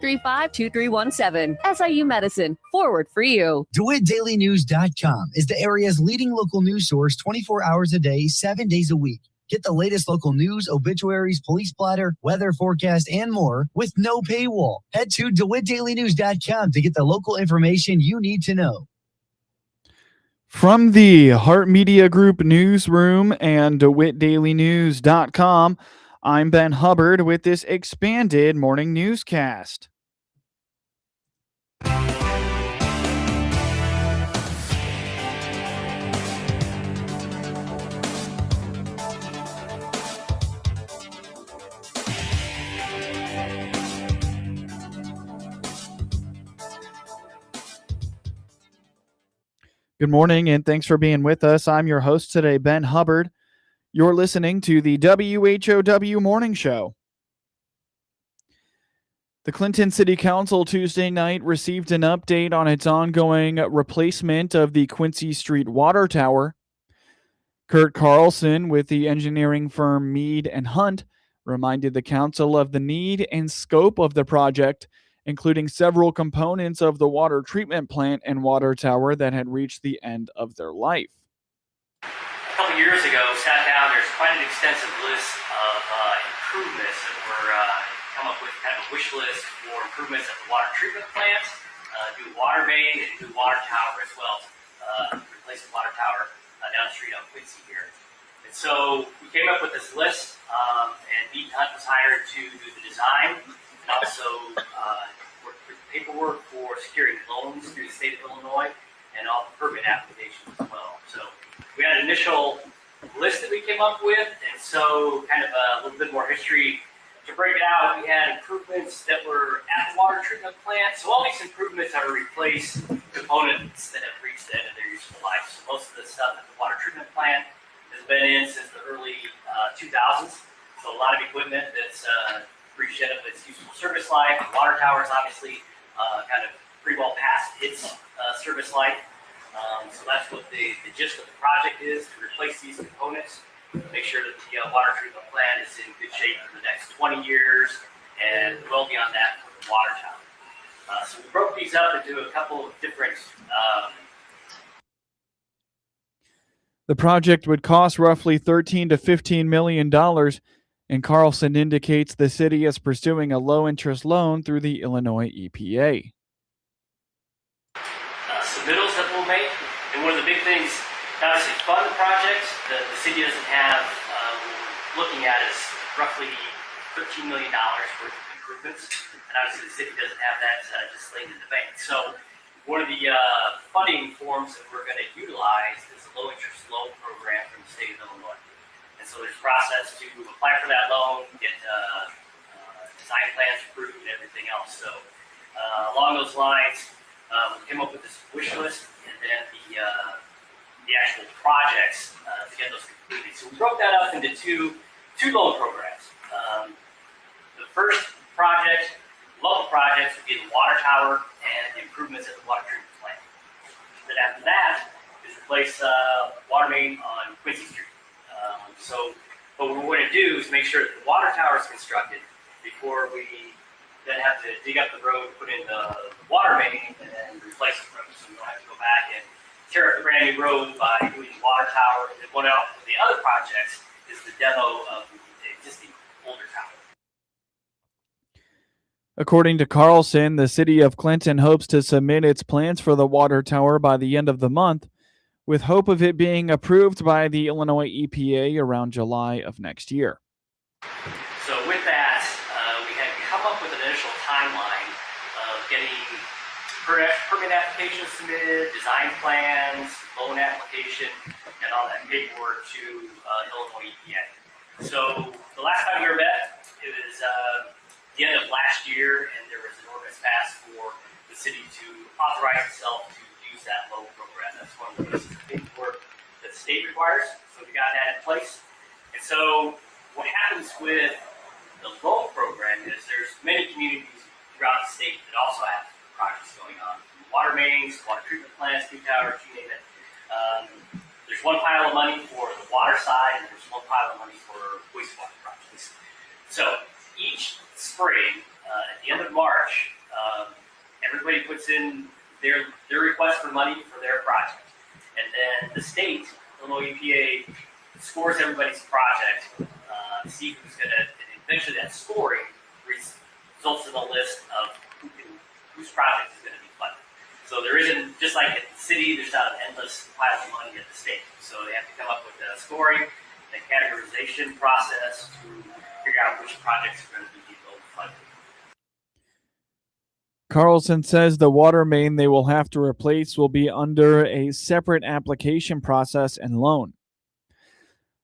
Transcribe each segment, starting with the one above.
835-2317. SIU Medicine. Forward for you. DeWittDailyNews.com is the area's leading local news source 24 hours a day, 7 days a week. Get the latest local news, obituaries, police splatter, weather forecast, and more with no paywall. Head to DeWittDailyNews.com to get the local information you need to know. From the Heart Media Group newsroom and DeWittDailyNews.com, I'm Ben Hubbard with this expanded morning newscast. Good morning, and thanks for being with us. I'm your host today, Ben Hubbard. You're listening to the WHOW Morning Show. The Clinton City Council Tuesday night received an update on its ongoing replacement of the Quincy Street water tower. Kurt Carlson with the engineering firm Mead and Hunt reminded the council of the need and scope of the project, including several components of the water treatment plant and water tower that had reached the end of their life. A couple years ago, sat down, there's quite an extensive list of improvements that were come up with, kind of a wish list for improvements at the water treatment plant, new water main, and new water tower as well, replace the water tower down the street on Quincy here. And so we came up with this list, and Mead Hunt was hired to do the design, and also work with the paperwork for securing loans through the state of Illinois, and all the permit applications as well. So we had an initial list that we came up with, and so kind of a little bit more history to break it out. We had improvements that were at the water treatment plant. So all these improvements are to replace components that have reached the end of their useful life. So most of the stuff at the water treatment plant has been in since the early 2000s. So a lot of equipment that's reached the end of its useful service life. The water tower is obviously kind of pretty well past its service life. So that's what the gist of the project is, to replace these components, make sure that the water treatment plant is in good shape for the next 20 years and well beyond that for the water tower. So we broke these up into a couple of different... The project would cost roughly $13 to $15 million, and Carlson indicates the city is pursuing a low-interest loan through the Illinois EPA. Submittals that we'll make, and one of the big things, obviously fund the project, the city doesn't have, we're looking at is roughly $13 million worth of improvements, and obviously the city doesn't have that just laid in the bank. So one of the funding forms that we're going to utilize is a low-interest loan program from the state of Illinois. And so there's a process to apply for that loan, get design plans approved, and everything else. So along those lines, we came up with this wish list, and then the actual projects to get those completed. So we broke that up into two loan programs. The first project, local projects, would be the water tower and the improvements at the water treatment plant. Then after that is replace water main on Quincy Street. So what we're going to do is make sure that the water tower is constructed before we then have to dig up the road, put in the water main, and then replace the road. So we don't have to go back and tear up the brand new road by doing the water tower. And one of the other projects is the demo of the existing older tower. According to Carlson, the city of Clinton hopes to submit its plans for the water tower by the end of the month, with hope of it being approved by the Illinois EPA around July of next year. So with that, we had come up with an initial timeline of getting permit applications submitted, design plans, loan application, and all that paperwork to Illinois EPA. So the last time we were met, it was the end of last year, and there was an ordinance passed for the city to authorize itself to use that loan program. That's one of the pieces of paperwork that the state requires. So we got that in place. And so what happens with the loan program is there's many communities throughout the state that also have projects going on. Water mains, water treatment plants, new towers, you name it. There's one pile of money for the water side, and there's one pile of money for wastewater projects. So each spring, at the end of March, everybody puts in their request for money for their project. And then the state, Illinois EPA, scores everybody's project to see who's going to, and eventually that scoring results in a list of whose project is going to be funded. So there isn't, just like at the city, there's not an endless pile of money at the state. So they have to come up with a scoring, a categorization process to figure out which projects are going to be funded. Carlson says the water main they will have to replace will be under a separate application process and loan.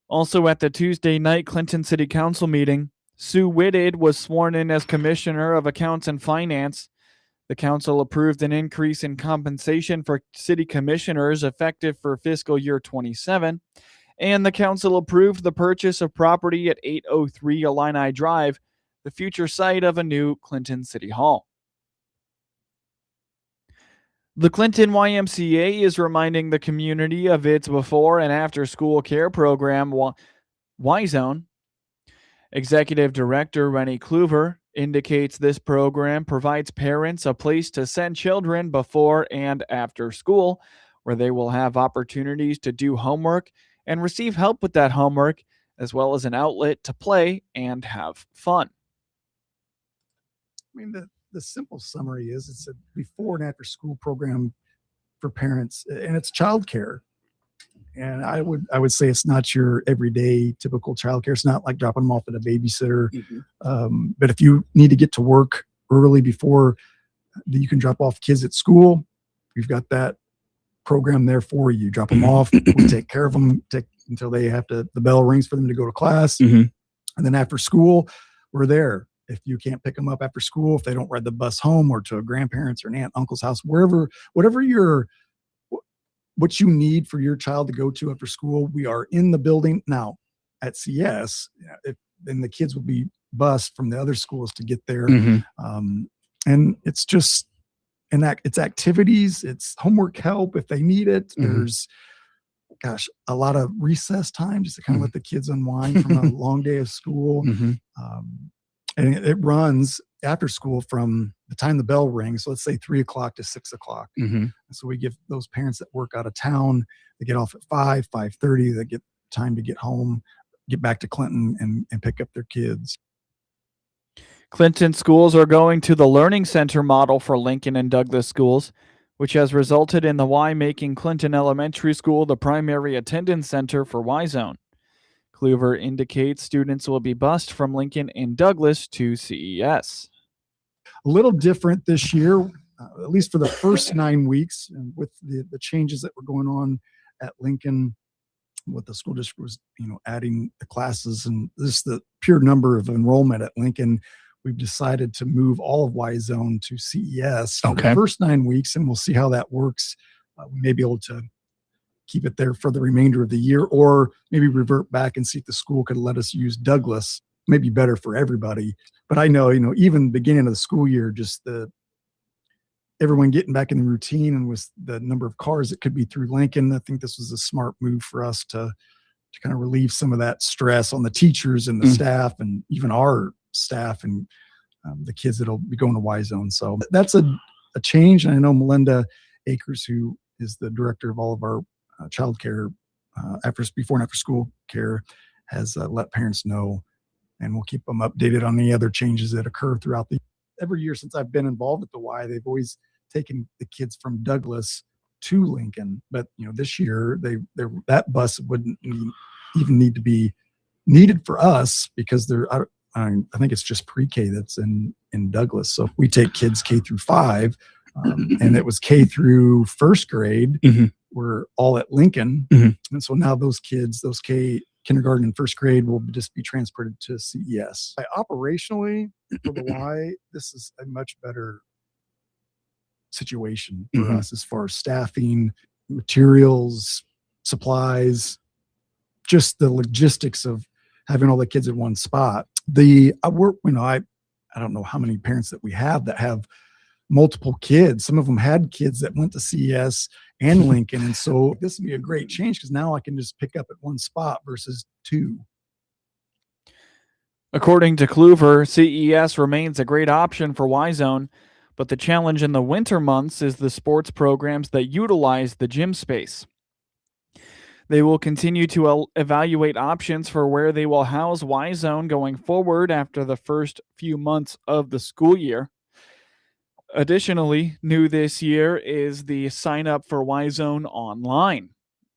Also at the Tuesday night Clinton City Council meeting, Sue Whitted was sworn in as Commissioner of Accounts and Finance. The council approved an increase in compensation for city commissioners effective for fiscal year 27, and the council approved the purchase of property at 803 Illini Drive, the future site of a new Clinton City Hall. The Clinton YMCA is reminding the community of its before and after school care program, Y-Zone. Executive Director Rennie Kluver indicates this program provides parents a place to send children before and after school, where they will have opportunities to do homework and receive help with that homework, as well as an outlet to play and have fun. I mean, the simple summary is it's a before and after school program for parents, and it's childcare. And I would say it's not your everyday typical childcare. It's not like dropping them off at a babysitter. Mm-hmm. But if you need to get to work early before you can drop off kids at school, we've got that program there for you. Drop them off. We take care of them until they have to, the bell rings for them to go to class. Mm-hmm. And then after school, we're there. If you can't pick them up after school, if they don't ride the bus home or to a grandparent's or an aunt, uncle's house, whatever what you need for your child to go to after school, we are in the building now at CS. Then the kids will be bused from the other schools to get there. Mm-hmm. And it's just, it's activities, it's homework help if they need it. Mm-hmm. There's, a lot of recess time just to kind of let the kids unwind from a long day of school. Mm-hmm. And it runs after school from the time the bell rings. So let's say 3 o'clock to 6 o'clock. Mm-hmm. So we give those parents that work out of town, they get off at 5:30, they get time to get home, get back to Clinton and pick up their kids. Clinton schools are going to the Learning Center model for Lincoln and Douglas schools, which has resulted in the Y making Clinton Elementary School the primary attendance center for Y-Zone. Kluver indicates students will be bused from Lincoln and Douglas to CES. A little different this year, at least for the first 9 weeks, and with the changes that were going on at Lincoln, what the school district was, adding the classes and this the pure number of enrollment at Lincoln. We've decided to move all of Y-Zone to CES for the first 9 weeks, and we'll see how that works. We may be able to keep it there for the remainder of the year, or maybe revert back and see if the school could let us use Douglas. Maybe better for everybody. But I know, even beginning of the school year, just everyone getting back in the routine and with the number of cars that could be through Lincoln, I think this was a smart move for us to kind of relieve some of that stress on the teachers and the staff, and even our staff and the kids that'll be going to Y-Zone. So that's a change. And I know Melinda Akers, who is the director of all of our child care before and after school care, has let parents know, and we'll keep them updated on any other changes that occur throughout every year since I've been involved with the Y. They've always taken the kids from Douglas to Lincoln, but this year that bus wouldn't even need to be needed for us because I think it's just pre-K that's in Douglas. So we take kids K through 5, and it was K through first grade. Mm-hmm. We're all at Lincoln. Mm-hmm. And so now those kids, those kindergarten and first grade, will just be transported to CES. Operationally, for the Y, this is a much better situation for us as far as staffing, materials, supplies, just the logistics of having all the kids in one spot. I don't know how many parents that we have that have multiple kids. Some of them had kids that went to CES and Lincoln. And so this would be a great change because now I can just pick up at one spot versus 2. According to Kluver, CES remains a great option for Y-Zone, but the challenge in the winter months is the sports programs that utilize the gym space. They will continue to evaluate options for where they will house Y-Zone going forward after the first few months of the school year. Additionally, new this year is the sign up for Y-Zone online.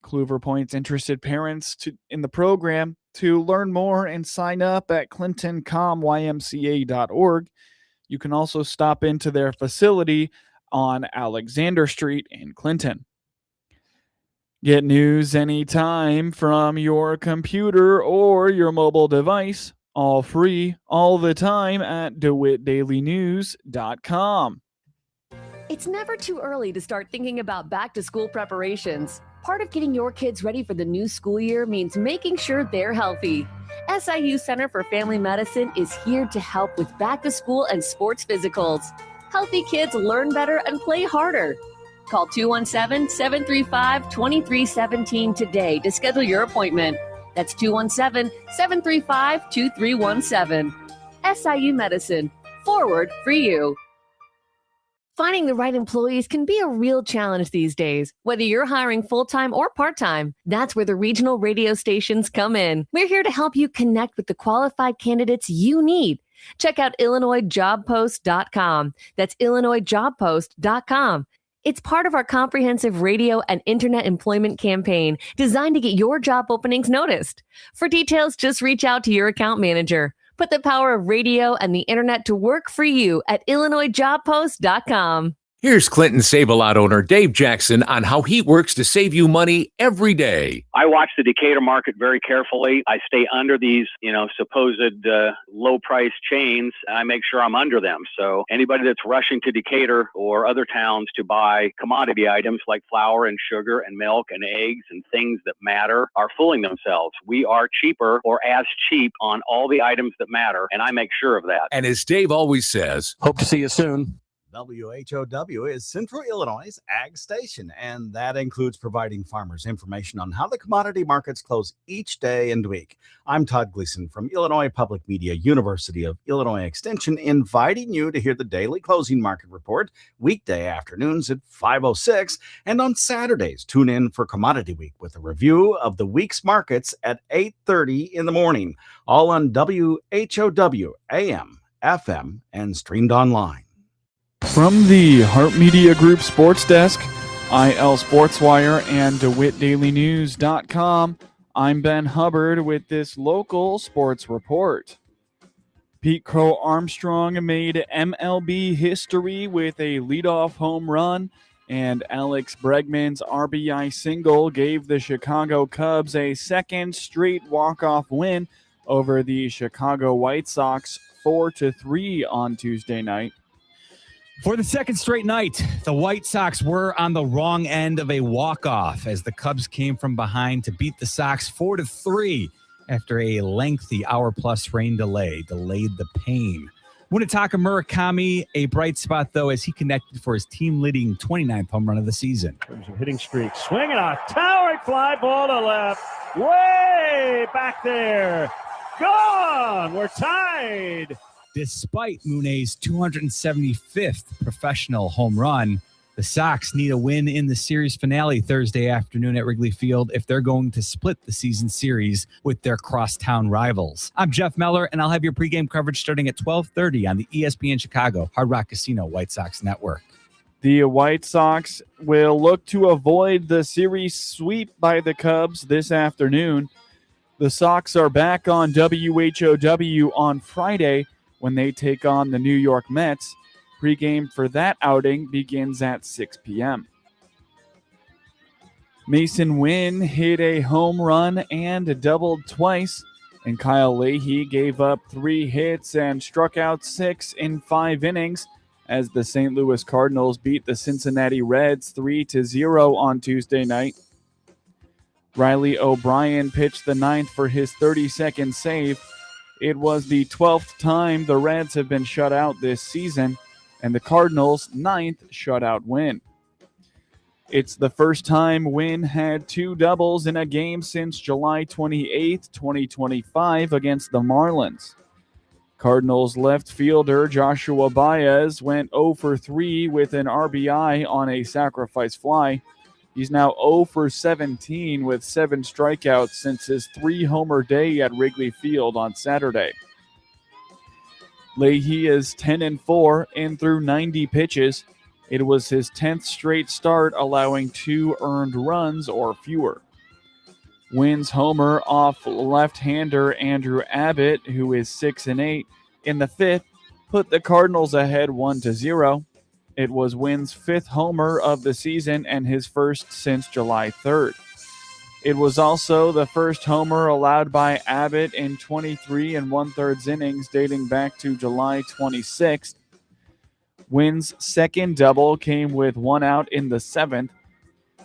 Kluver points interested parents in the program to learn more and sign up at clintoncomymca.org. You can also stop into their facility on Alexander Street in Clinton. Get news anytime from your computer or your mobile device, all free, all the time at DeWittDailyNews.com. It's never too early to start thinking about back-to-school preparations. Part of getting your kids ready for the new school year means making sure they're healthy. SIU Center for Family Medicine is here to help with back-to-school and sports physicals. Healthy kids learn better and play harder. Call 217-735-2317 today to schedule your appointment. That's 217-735-2317. SIU Medicine. Forward for you. Finding the right employees can be a real challenge these days, whether you're hiring full-time or part-time. That's where the regional radio stations come in. We're here to help you connect with the qualified candidates you need. Check out IllinoisJobPost.com. That's IllinoisJobPost.com. It's part of our comprehensive radio and internet employment campaign designed to get your job openings noticed. For details, just reach out to your account manager. Put the power of radio and the internet to work for you at IllinoisJobPost.com. Here's Clinton Save-A-Lot owner Dave Jackson on how he works to save you money every day. I watch the Decatur market very carefully. I stay under these, supposed low price chains. I make sure I'm under them. So anybody that's rushing to Decatur or other towns to buy commodity items like flour and sugar and milk and eggs and things that matter are fooling themselves. We are cheaper or as cheap on all the items that matter, and I make sure of that. And as Dave always says, hope to see you soon. WHOW is Central Illinois' ag station, and that includes providing farmers information on how the commodity markets close each day and week. I'm Todd Gleason from Illinois Public Media, University of Illinois Extension, inviting you to hear the daily closing market report weekday afternoons at 5:06, and on Saturdays, tune in for Commodity Week with a review of the week's markets at 8:30 in the morning, all on WHOW, AM, FM, and streamed online. From the Hart Media Group Sports Desk, IL Sportswire, and DeWittDailyNews.com, I'm Ben Hubbard with this local sports report. Pete Crow Armstrong made MLB history with a leadoff home run, and Alex Bregman's RBI single gave the Chicago Cubs a second straight walk-off win over the Chicago White Sox 4-3 on Tuesday night. For the second straight night, the White Sox were on the wrong end of a walk-off as the Cubs came from behind to beat the Sox 4-3 after a lengthy hour-plus rain delay delayed the pain. Munetaka Murakami, a bright spot, though, as he connected for his team-leading 29th home run of the season. In terms of hitting streak, swinging a towering fly ball to left, way back there, gone, we're tied. Despite Munet's 275th professional home run, the Sox need a win in the series finale Thursday afternoon at Wrigley Field if they're going to split the season series with their crosstown rivals. I'm Jeff Meller, and I'll have your pregame coverage starting at 12:30 on the ESPN Chicago Hard Rock Casino White Sox Network. The White Sox will look to avoid the series sweep by the Cubs this afternoon. The Sox are back on WHOW on Friday when they take on the New York Mets. Pre-game for that outing begins at 6 p.m. Mason Wynn hit a home run and doubled twice, and Kyle Leahy gave up 3 hits and struck out 6 in 5 innings as the St. Louis Cardinals beat the Cincinnati Reds 3-0 on Tuesday night. Riley O'Brien pitched the 9th for his 32nd save. It was the 12th time the Reds have been shut out this season, and the Cardinals' 9th shutout win. It's the first time Wynn had 2 doubles in a game since July 28, 2025 against the Marlins. Cardinals left fielder Joshua Baez went 0 for 3 with an RBI on a sacrifice fly. He's now 0 for 17 with 7 strikeouts since his 3-homer day at Wrigley Field on Saturday. Leahy is 10-4 and threw 90 pitches. It was his 10th straight start, allowing 2 earned runs or fewer. Wins homer off left-hander Andrew Abbott, who is 6-8, in the 5th, put the Cardinals ahead 1-0. It was Wynn's 5th homer of the season and his first since July 3rd. It was also the first homer allowed by Abbott in 23 1/3 innings dating back to July 26th. Wynn's second double came with 1 out in the 7th.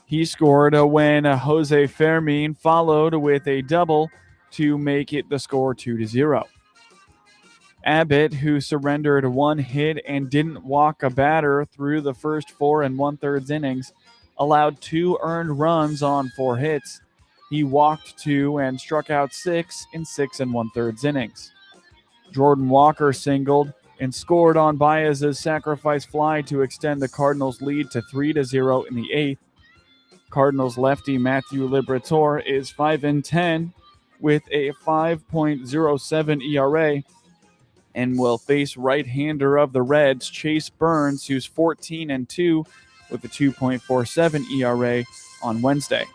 He scored when Jose Fermin followed with a double to make it the score 2-0. Abbott, who surrendered 1 hit and didn't walk a batter through the first 4 1/3 innings, allowed 2 earned runs on 4 hits. He walked 2 and struck out 6 in 6 1/3 innings. Jordan Walker singled and scored on Baez's sacrifice fly to extend the Cardinals' lead to 3-0 in the 8th. Cardinals lefty Matthew Liberatore is 5-10 with a 5.07 ERA and will face right-hander of the Reds, Chase Burns, who's 14-2 with a 2.47 ERA on Wednesday.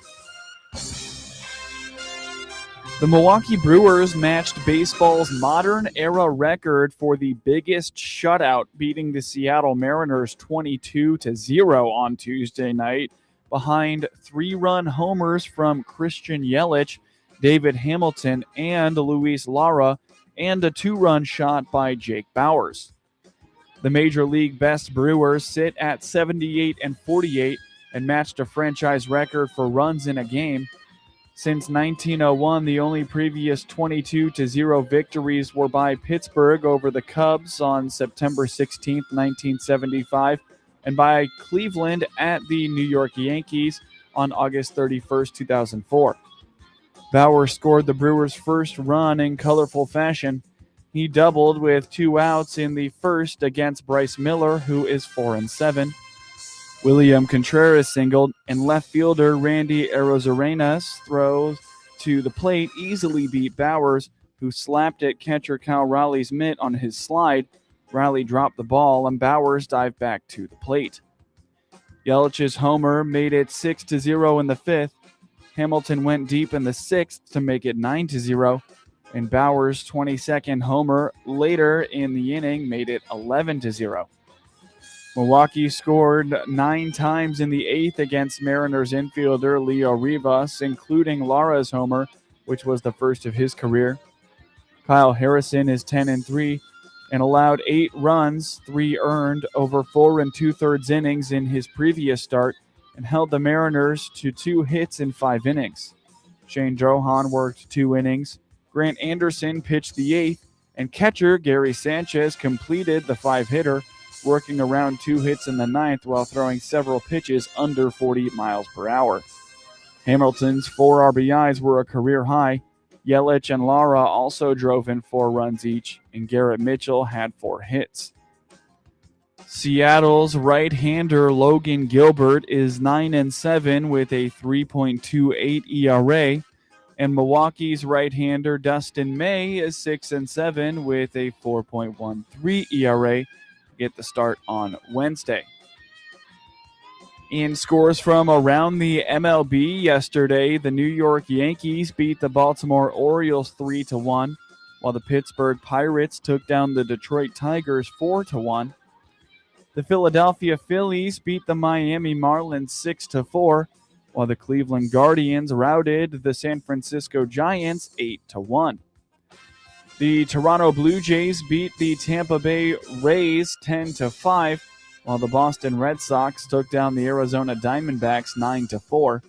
The Milwaukee Brewers matched baseball's modern era record for the biggest shutout, beating the Seattle Mariners 22-0 on Tuesday night, behind 3-run homers from Christian Yelich, David Hamilton, and Luis Lara, and a 2-run shot by Jake Bauers. The Major League best Brewers sit at 78-48 and matched a franchise record for runs in a game. Since 1901, the only previous 22-0 victories were by Pittsburgh over the Cubs on September 16, 1975, and by Cleveland at the New York Yankees on August 31, 2004. Bauer scored the Brewers' first run in colorful fashion. He doubled with 2 outs in the first against Bryce Miller, who is 4-7. William Contreras singled, and left fielder Randy Arozarena's throws to the plate easily beat Bauers, who slapped at catcher Cal Raleigh's mitt on his slide. Raleigh dropped the ball, and Bauers dived back to the plate. Yelich's homer made it 6-0 in the 5th. Hamilton went deep in the 6th to make it 9-0, and Bauers' 22nd homer later in the inning made it 11-0. Milwaukee scored 9 times in the 8th against Mariners infielder Leo Rivas, including Lara's homer, which was the first of his career. Kyle Harrison is 10-3 and allowed 8 runs, 3 earned, over 4 2/3 innings in his previous start, and held the Mariners to 2 hits in 5 innings. Shane Johan worked 2 innings. Grant Anderson pitched the 8th, and catcher Gary Sanchez completed the 5-hitter, working around 2 hits in the 9th while throwing several pitches under 40 miles per hour. Hamilton's 4 RBIs were a career high. Yelich and Lara also drove in 4 runs each, and Garrett Mitchell had 4 hits. Seattle's right-hander Logan Gilbert is 9-7 with a 3.28 ERA, and Milwaukee's right-hander Dustin May is 6-7 with a 4.13 ERA to get the start on Wednesday. In scores from around the MLB yesterday, the New York Yankees beat the Baltimore Orioles 3-1, while the Pittsburgh Pirates took down the Detroit Tigers 4-1. The Philadelphia Phillies beat the Miami Marlins 6-4, while the Cleveland Guardians routed the San Francisco Giants 8-1. The Toronto Blue Jays beat the Tampa Bay Rays 10-5, while the Boston Red Sox took down the Arizona Diamondbacks 9-4.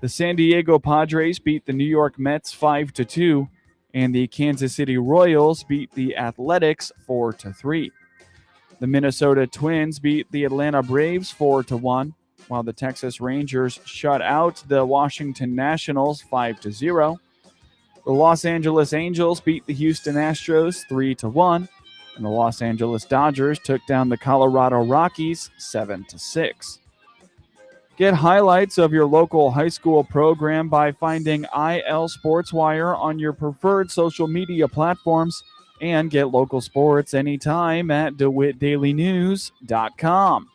The San Diego Padres beat the New York Mets 5-2, and the Kansas City Royals beat the Athletics 4-3. The Minnesota Twins beat the Atlanta Braves 4-1, while the Texas Rangers shut out the Washington Nationals 5-0. The Los Angeles Angels beat the Houston Astros 3-1, and the Los Angeles Dodgers took down the Colorado Rockies 7-6. Get highlights of your local high school program by finding IL SportsWire on your preferred social media platforms, and get local sports anytime at DeWittDailyNews.com.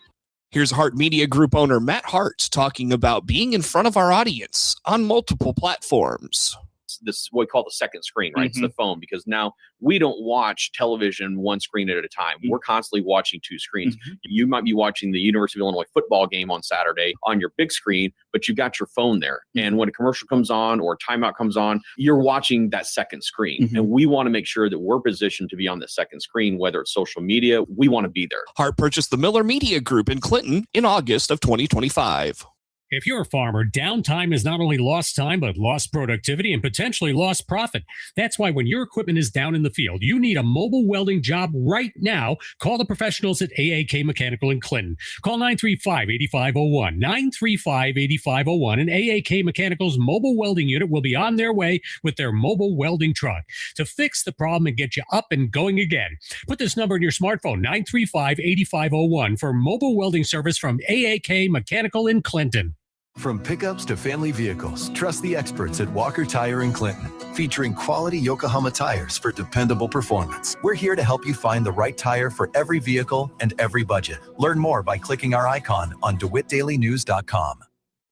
Here's Hart Media Group owner Matt Hart talking about being in front of our audience on multiple platforms. This what we call the second screen, right? It's the phone, because now we don't watch television one screen at a time. We're constantly watching two screens. You might be watching the University of Illinois football game on Saturday on your big screen, but you've got your phone there. And when a commercial comes on or a timeout comes on, you're watching that second screen. And we want to make sure that we're positioned to be on the second screen, whether it's social media, we want to be there. Hart purchased the Miller Media Group in Clinton in August of 2025. If you're a farmer, downtime is not only lost time, but lost productivity and potentially lost profit. That's why when your equipment is down in the field, you need a mobile welding job right now. Call the professionals at AAK Mechanical in Clinton. Call 935-8501, 935-8501, and AAK Mechanical's mobile welding unit will be on their way with their mobile welding truck to fix the problem and get you up and going again. Put this number in your smartphone, 935-8501, for mobile welding service from AAK Mechanical in Clinton. From pickups to family vehicles, trust the experts at Walker Tire in Clinton, featuring quality Yokohama tires for dependable performance. We're here to help you find the right tire for every vehicle and every budget. Learn more by clicking our icon on DeWittDailyNews.com.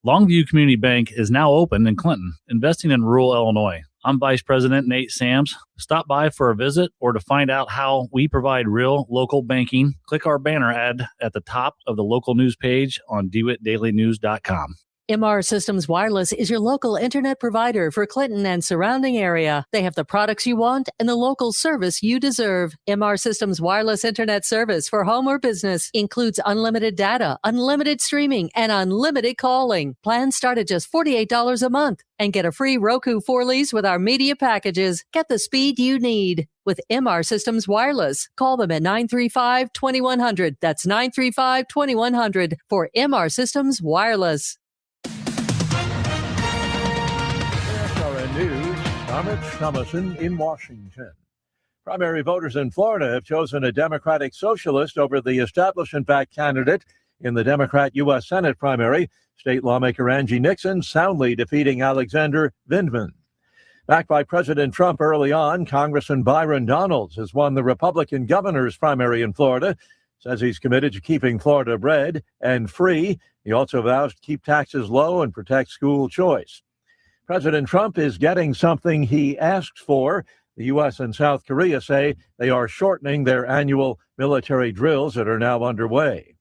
Longview Community Bank is now open in Clinton, investing in rural Illinois. I'm Vice President Nate Sams. Stop by for a visit or to find out how we provide real local banking. Click our banner ad at the top of the local news page on DeWittDailyNews.com. MR Systems Wireless is your local internet provider for Clinton and surrounding area. They have the products you want and the local service you deserve. MR Systems Wireless Internet service for home or business includes unlimited data, unlimited streaming, and unlimited calling. Plans start at just $48 a month and get a free Roku 4-lease with our media packages. Get the speed you need with MR Systems Wireless. Call them at 935-2100. That's 935-2100 for MR Systems Wireless. News, Ahmed Shamison in Washington. Primary voters in Florida have chosen a Democratic socialist over the establishment-backed candidate in the Democrat U.S. Senate primary, state lawmaker Angie Nixon soundly defeating Alexander Vindman. Backed by President Trump early on, Congressman Byron Donalds has won the Republican governor's primary in Florida, says he's committed to keeping Florida red and free. He also vows to keep taxes low and protect school choice. President Trump is getting something he asked for. The U.S. and South Korea say they are shortening their annual military drills that are now underway.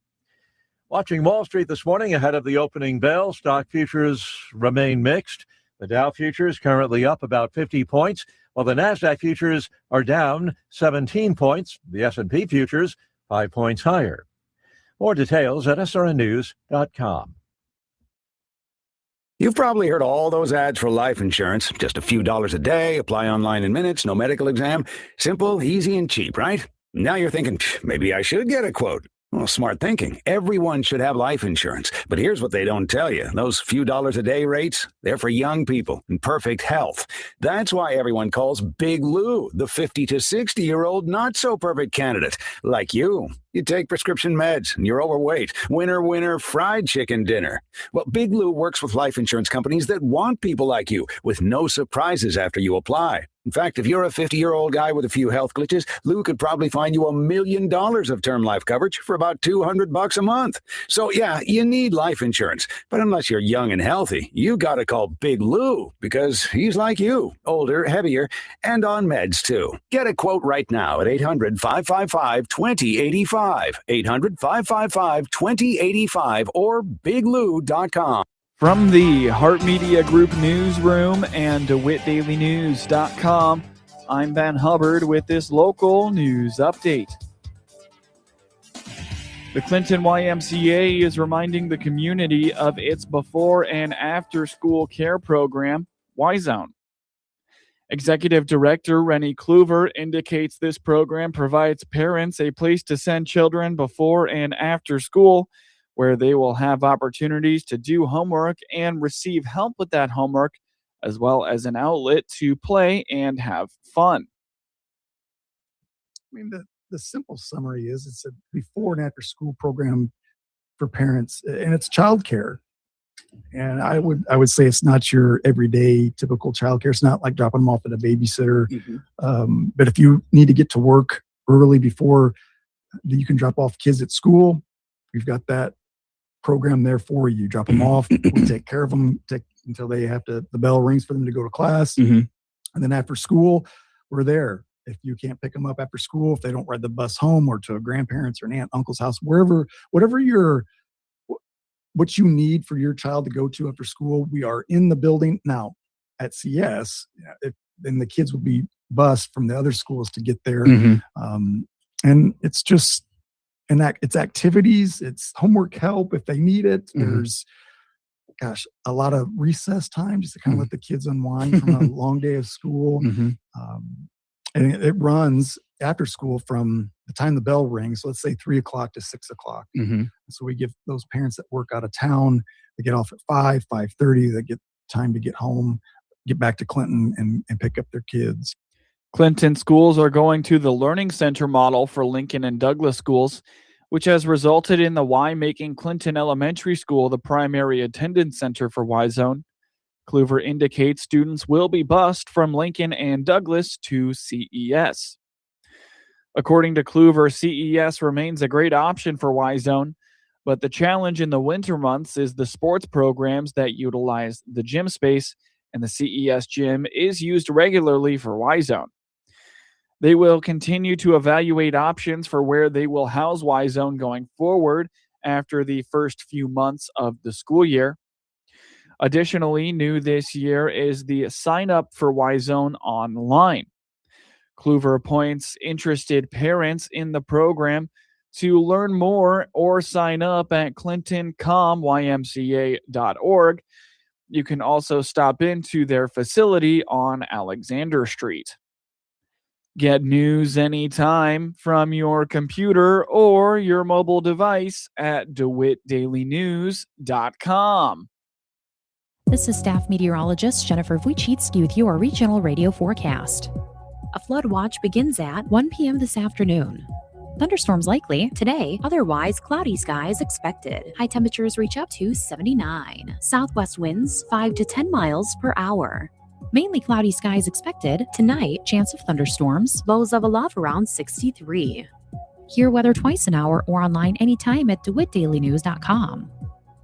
Watching Wall Street this morning ahead of the opening bell, stock futures remain mixed. The Dow futures currently up about 50 points, while the NASDAQ futures are down 17 points. The S&P futures 5 points higher. More details at srnnews.com. You've probably heard all those ads for life insurance. Just a few dollars a day, apply online in minutes, no medical exam. Simple, easy, and cheap, right? Now you're thinking, maybe I should get a quote. Well, smart thinking. Everyone should have life insurance. But here's what they don't tell you. Those few dollars a day rates, they're for young people in perfect health. That's why everyone calls Big Lou the 50 to 60-year-old not-so-perfect candidate. Like you. You take prescription meds and you're overweight. Winner, fried chicken dinner. Well, Big Lou works with life insurance companies that want people like you with no surprises after you apply. In fact, if you're a 50-year-old guy with a few health glitches, Lou could probably find you $1 million of term life coverage for about $200 a month. So yeah, you need life insurance. But unless you're young and healthy, you gotta call Big Lou because he's like you, older, heavier, and on meds too. Get a quote right now at 800-555-2085. 800-555-2085 or biglou.com. From the Hart Media Group newsroom and DeWittDailyNews.com, I'm Ben Hubbard with this local news update. The Clinton YMCA is reminding the community of its before and after school care program, Y-Zone. Executive Director Rennie Kluver indicates this program provides parents a place to send children before and after school, where they will have opportunities to do homework and receive help with that homework as well as an outlet to play and have fun. I mean, the simple summary is it's a before and after school program for parents, and it's childcare. And I would say it's not your everyday typical childcare. It's not like dropping them off at a babysitter. But if you need to get to work early before you can drop off kids at school, we've got that program there for you. Drop them off, we take care of them until they have to, the bell rings for them to go to class. And then after school, we're there. If you can't pick them up after school, if they don't ride the bus home or to a grandparent's or an aunt, uncle's house, whatever what you need for your child to go to after school, we are in the building. Now, at CS, then the kids will be bused from the other schools to get there. And it's just, it's activities, it's homework help if they need it. There's, a lot of recess time just to kind of let the kids unwind from a long day of school. And it runs after school from the time the bell rings. So let's say 3 o'clock to 6 o'clock. So we give those parents that work out of town, they get off at 5:30, they get time to get home, get back to Clinton and pick up their kids. Clinton schools are going to the Learning Center model for Lincoln and Douglas schools, which has resulted in the Y making Clinton Elementary School the primary attendance center for Y-Zone. Kluver indicates students will be bused from Lincoln and Douglas to CES. According to Kluver, CES remains a great option for Y-Zone, but the challenge in the winter months is the sports programs that utilize the gym space, and the CES gym is used regularly for Y-Zone. They will continue to evaluate options for where they will house Y-Zone going forward after the first few months of the school year. Additionally, new this year is the sign up for Y-Zone online. Kluver appoints interested parents in the program to learn more or sign up at clintoncomymca.org. You can also stop into their facility on Alexander Street. Get news anytime from your computer or your mobile device at DeWittDailyNews.com. This is staff meteorologist Jennifer Wojcicki with your regional radio forecast. A flood watch begins at 1 p.m. this afternoon. Thunderstorms likely today, otherwise cloudy skies expected. High temperatures reach up to 79. Southwest winds 5 to 10 miles per hour. Mainly cloudy skies expected tonight, chance of thunderstorms, lows level off around 63. Hear weather twice an hour or online anytime at DeWittDailyNews.com.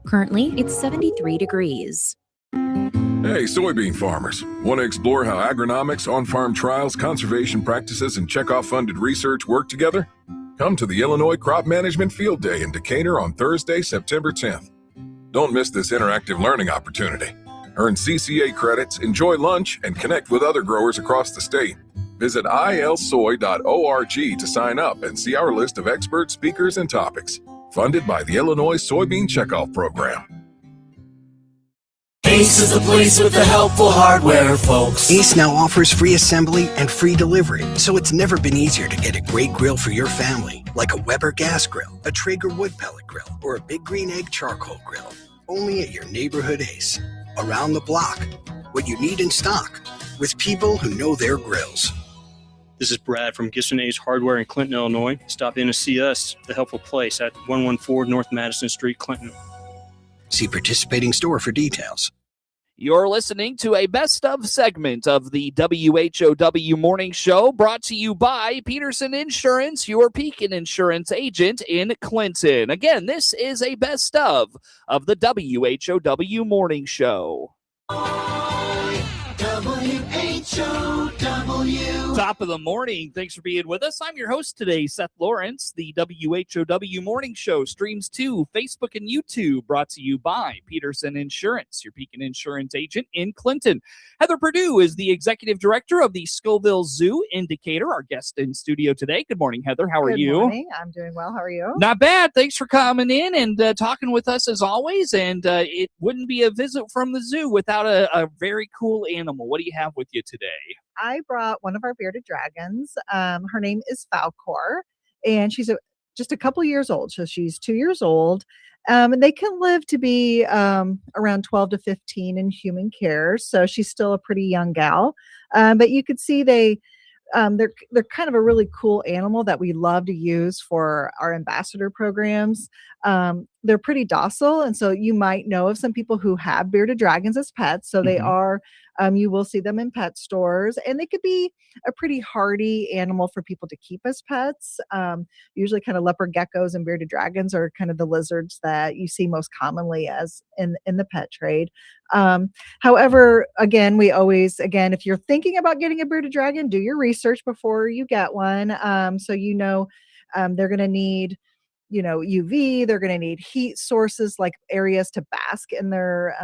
Currently, it's 73 degrees. Hey, soybean farmers. Want to explore how agronomics, on-farm trials, conservation practices, and checkoff-funded research work together? Come to the Illinois Crop Management Field Day in Decatur on Thursday, September 10th. Don't miss this interactive learning opportunity. Earn CCA credits, enjoy lunch, and connect with other growers across the state. Visit ilsoy.org to sign up and see our list of expert speakers and topics. Funded by the Illinois Soybean Checkoff Program. Ace is the place with the helpful hardware, folks. Ace now offers free assembly and free delivery, so it's never been easier to get a great grill for your family, like a Weber gas grill, a Traeger wood pellet grill, or a Big Green Egg charcoal grill. Only at your neighborhood Ace. Around the block. What you need in stock, with people who know their grills. This is Brad from Gibson Ace Hardware in Clinton, Illinois. Stop in to see us, the helpful place at 114 North Madison Street, Clinton. See participating store for details. You're listening to a best of segment of the WHOW Morning Show, brought to you by Peterson Insurance, your Pekin Insurance agent in Clinton. Again, this is a best of the WHOW Morning Show. WHOW. Top of the morning. Thanks for being with us. I'm your host today, Seth Lawrence. The WHOW Morning Show streams to Facebook and YouTube, brought to you by Peterson Insurance, your Pekin Insurance agent in Clinton. Heather Perdue is the executive director of the Scoville Zoo in Decatur, our guest in studio today. Good morning, Heather. How are you? Good morning. I'm doing well. How are you? Not bad. Thanks for coming in and talking with us as always. And it wouldn't be a visit from the zoo without a very cool animal. What do you have with you today? I brought one of our bearded dragons. Her name is Falcor, and she's just a couple years old. So she's 2 years old. And they can live to be around 12 to 15 in human care. So she's still a pretty young gal. But you could see they're kind of a really cool animal that we love to use for our ambassador programs. They're pretty docile, and so you might know of some people who have bearded dragons as pets. So they are, you will see them in pet stores, and they could be a pretty hardy animal for people to keep as pets. Usually, kind of leopard geckos and bearded dragons are kind of the lizards that you see most commonly as in the pet trade. However, again, if you're thinking about getting a bearded dragon, do your research before you get one. So they're going to need, UV. They're going to need heat sources, like areas to bask in their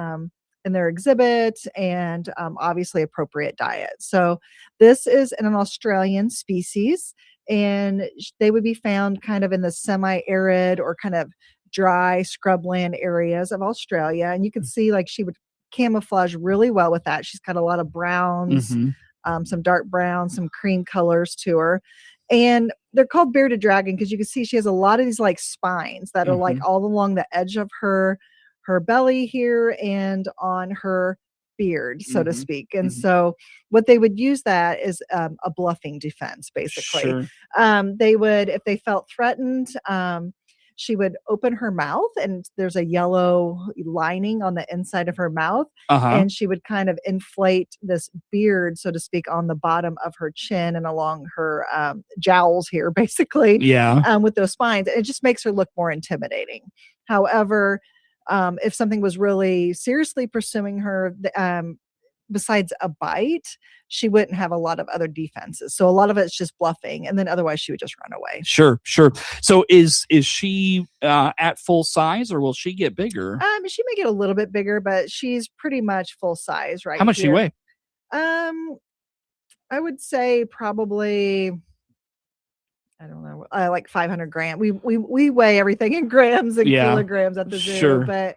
exhibit, and obviously appropriate diet. So this is an Australian species, and they would be found kind of in the semi-arid or kind of dry scrubland areas of Australia. And you can see like she would camouflage really well with that. She's got a lot of browns, some dark browns, some cream colors to her. And they're called bearded dragon because you can see she has a lot of these like spines that are like all along the edge of her belly here and on her beard, so to speak. And so what they would use that is a bluffing defense, basically. Sure. They would, if they felt threatened, she would open her mouth, and there's a yellow lining on the inside of her mouth. And she would kind of inflate this beard, so to speak, on the bottom of her chin and along her jowls here, basically. Yeah. With those spines. It just makes her look more intimidating. However, if something was really seriously pursuing her, besides a bite, she wouldn't have a lot of other defenses. So a lot of it's just bluffing, and then otherwise she would just run away. Sure. So is she at full size, or will she get bigger? She may get a little bit bigger, but she's pretty much full size right How much she here. weigh? I would say probably, I don't know, like 500 grams. We weigh everything in grams and kilograms at the zoo, but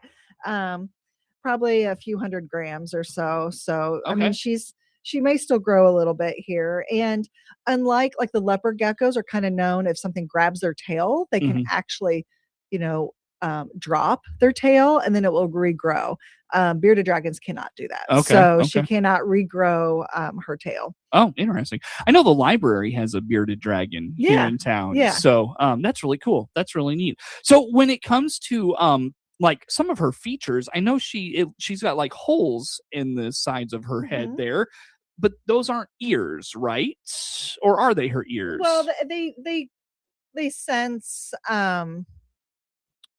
probably a few hundred grams or so. So I mean, she may still grow a little bit here. And unlike like the leopard geckos are kind of known, if something grabs their tail, they can actually, drop their tail and then it will regrow. Bearded dragons cannot do that. She cannot regrow her tail. Oh, interesting. I know the library has a bearded dragon here in town. Yeah. So that's really cool. That's really neat. So when it comes to like some of her features, I know she's got like holes in the sides of her head there, but those aren't ears, right? Or are they her ears? Well, they sense,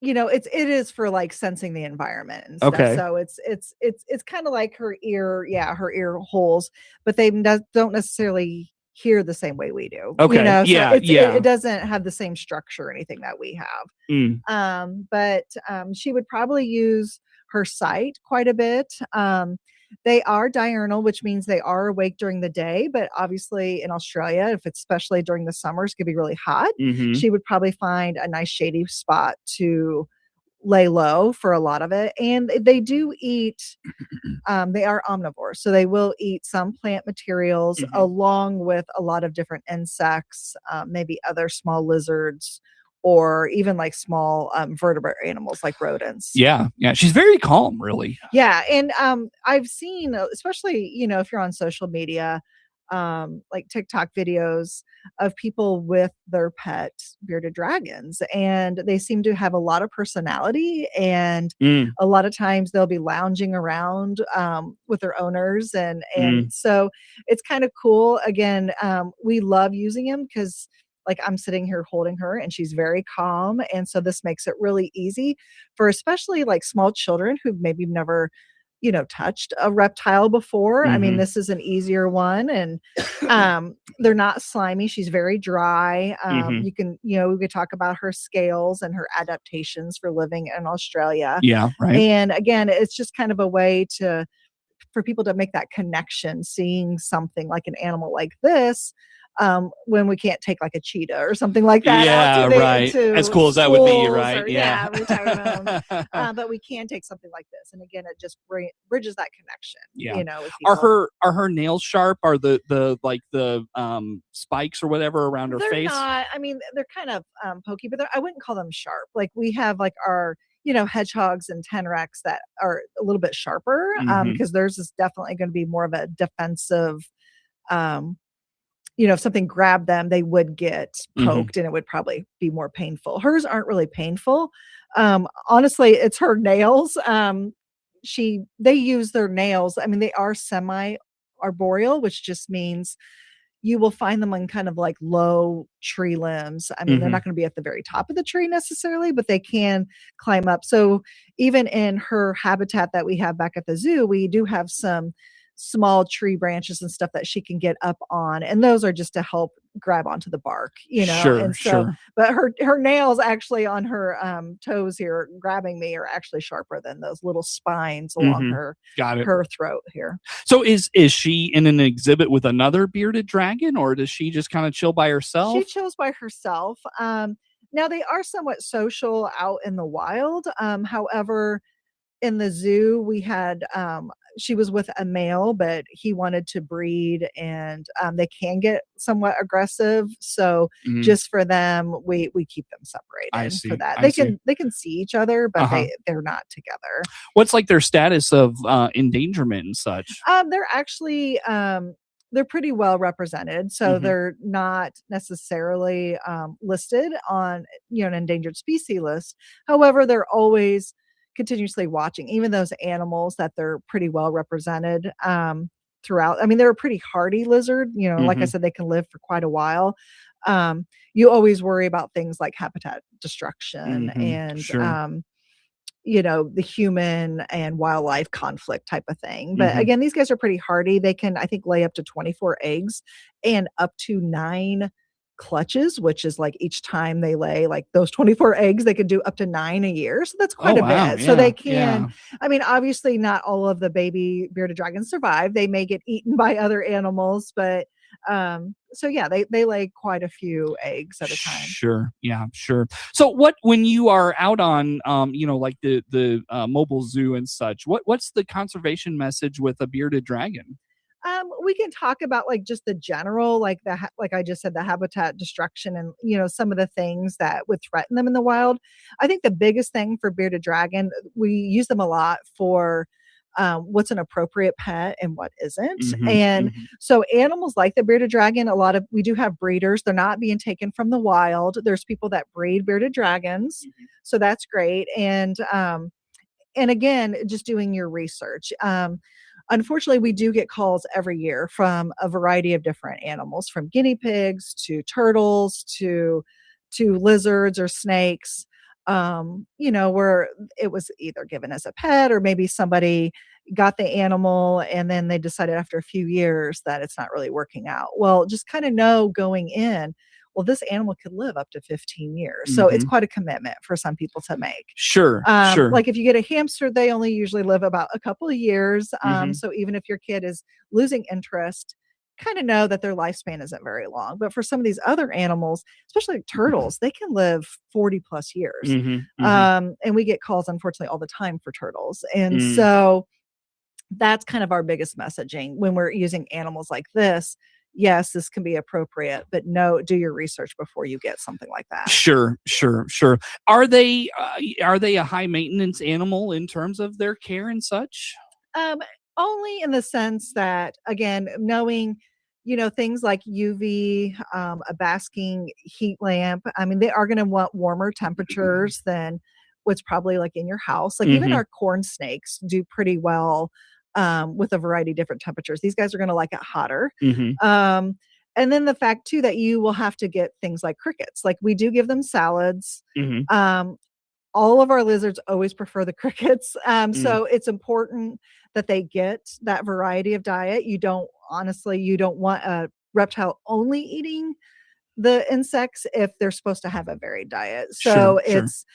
it is for like sensing the environment and stuff. So it's kind of like her ear holes, but they don't necessarily hear the same way we do. It doesn't have the same structure or anything that we have. But she would probably use her sight quite a bit. They are diurnal, which means they are awake during the day, but obviously in Australia, if it's especially during the summers, it could be really hot. She would probably find a nice shady spot to lay low for a lot of it. And they do eat, they are omnivores, so they will eat some plant materials along with a lot of different insects, maybe other small lizards, or even like small vertebrate animals like rodents. Yeah. She's very calm, really. Yeah. And I've seen, especially, if you're on social media, like TikTok videos of people with their pet bearded dragons, and they seem to have a lot of personality, and a lot of times they'll be lounging around with their owners, and so it's kind of cool. Again, we love using them because like I'm sitting here holding her and she's very calm, and so this makes it really easy for especially like small children who maybe never touched a reptile before. I mean, this is an easier one, and they're not slimy. She's very dry. You can, we could talk about her scales and her adaptations for living in Australia. Yeah, right. And again, it's just kind of a way for people to make that connection, seeing something like an animal like this when we can't take like a cheetah or something like that. Yeah, out to right. to As cool as that would be, schools right? or, Yeah. retirement homes. But we can take something like this, and again, it just bridges that connection. Yeah. You know, with Are people. her nails sharp? Are the spikes or whatever around her They're face? not. I mean, they're kind of pokey, but I wouldn't call them sharp. Like we have like our hedgehogs and tenrecs that are a little bit sharper Mhm. because theirs is definitely going to be more of a defensive. If something grabbed them, they would get poked and it would probably be more painful. Hers aren't really painful. Honestly, it's her nails. They use their nails. I mean, they are semi-arboreal, which just means you will find them on kind of like low tree limbs. I mean, they're not going to be at the very top of the tree necessarily, but they can climb up. So even in her habitat that we have back at the zoo, we do have some small tree branches and stuff that she can get up on, and those are just to help grab onto the bark, Sure, and so sure. but her nails actually on her toes here grabbing me are actually sharper than those little spines along her Got it. her throat here. So is she in an exhibit with another bearded dragon, or does she just kind of chill by herself? She chills by herself. Now they are somewhat social out in the wild. However, in the zoo, we had she was with a male, but he wanted to breed, and they can get somewhat aggressive. So Mhm. just for them, we keep them I separated see, for that. I They see. can see each other, but Uh-huh. they're not together. What's like their status of endangerment and such? They're actually they're pretty well represented, so Mhm. they're not necessarily listed on an endangered species list. However, they're always continuously watching, even those animals that they're pretty well represented throughout. I mean, they're a pretty hardy lizard. Like I Mhm. said, they can live for quite a while. You always worry about things like habitat destruction Mhm. and Sure. the human and wildlife conflict type of thing. But Mhm. again, these guys are pretty hardy. They can, I think, lay up to 24 eggs and up to 9 clutches, which is like each time they lay like those 24 eggs, they could do up to 9 a year. So that's Oh, quite a wow. bit. So they Yeah. can, I mean, obviously not all of the baby bearded dragons survive. They may get eaten by other animals, but so yeah, they lay quite a few eggs at a time. Sure. Yeah, sure. So when you are out on like the mobile zoo and such, what's the conservation message with a bearded dragon? We can talk about like just the general, like like I just said, the habitat destruction and some of the things that would threaten them in the wild. I think the biggest thing for bearded dragon, we use them a lot for what's an appropriate pet and what isn't. Mhm, And mhm. so animals like the bearded dragon, we do have breeders. They're not being taken from the wild. There's people that breed bearded dragons, so that's great. And again, just doing your research. Unfortunately, we do get calls every year from a variety of different animals, from guinea pigs to turtles to lizards or snakes. Where it was either given as a pet or maybe somebody got the animal and then they decided after a few years that it's not really working out. Well, just kind of know going in, well, this animal could live up to 15 years. So it's Mhm. quite a commitment for some people to make. Sure, sure. Like if you get a hamster, they only usually live about a couple of years. Mhm. So even if your kid is losing interest, kind of know that their lifespan isn't very long. But for some of these other animals, especially like turtles, they can live 40 plus years. Mhm, mhm. And we get calls, unfortunately, all the time for turtles. And Mm. so that's kind of our biggest messaging when we're using animals like this. Yes, this can be appropriate, but no, do your research before you get something like that. Sure, sure, sure. Are they a high maintenance animal in terms of their care and such? Um, Only in the sense that, again, knowing, things like UV, a basking heat lamp. I mean, they are going to want warmer temperatures than what's probably like in your house. Like even Mhm. our corn snakes do pretty well with a variety of different temperatures. These guys are going to like it hotter. Mhm. And then the fact too that you will have to get things like crickets. Like we do give them salads. Mhm. All of our lizards always prefer the crickets. Mm. So it's important that they get that variety of diet. You don't want a reptile only eating the insects if they're supposed to have a varied diet. So Sure, sure. it's